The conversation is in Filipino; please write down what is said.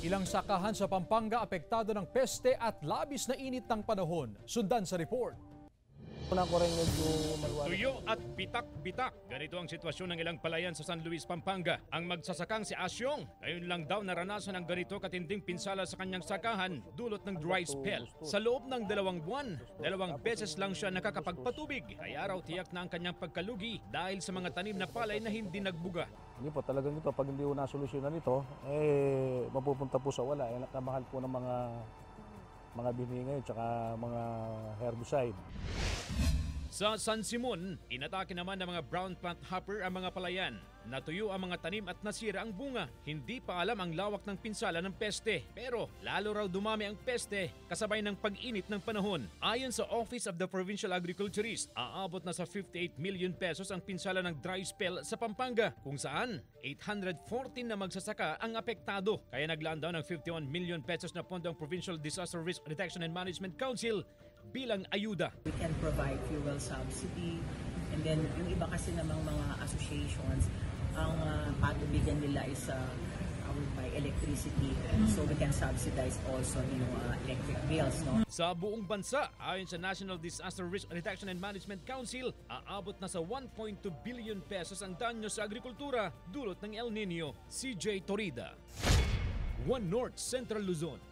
Ilang sakahan sa Pampanga apektado ng peste at labis na init ng panahon. Sundan sa report. Una ko rin medyo maluwalhati. Tuyo at bitak-bitak. Ganito ang sitwasyon ng ilang palayan sa San Luis, Pampanga. Ang magsasakang si Asyong, ngayon lang daw naranasan ang ganito katinding pinsala sa kanyang sakahan dulot ng dry spell. Sa loob ng 2 buwan, 2 beses lang siya nakakapagpatubig. Kaya raw tiyak na ang kanyang pagkalugi dahil sa mga tanim na palay na hindi nagbuga. Hindi po talagang ito, pag hindi ko nasolusyonan ito, mapupunta po sa wala. Nakamahal po ng mga binhi ngayon, tsaka mga herbicide. Sa San Simon, inatake naman ng mga brown plant hopper ang mga palayan. Natuyo ang mga tanim at nasira ang bunga. Hindi pa alam ang lawak ng pinsala ng peste. Pero lalo raw dumami ang peste kasabay ng pag-init ng panahon. Ayon sa Office of the Provincial Agriculturist, aabot na sa 58 million pesos ang pinsala ng dry spell sa Pampanga, kung saan 814 na magsasaka ang apektado. Kaya naglaan daw ng 51 million pesos na pondo ang Provincial Disaster Risk Reduction and Management Council bilang ayuda. We can provide fuel subsidy, and then yung iba kasi namang mga associations, ang patubigan nila is by electricity, so we can subsidize also yung electric bills. No? Sa buong bansa, ayon sa National Disaster Risk Reduction and Management Council, aabot na sa 1.2 billion pesos ang danyo sa agrikultura dulot ng El Nino. CJ Torida, One North Central Luzon.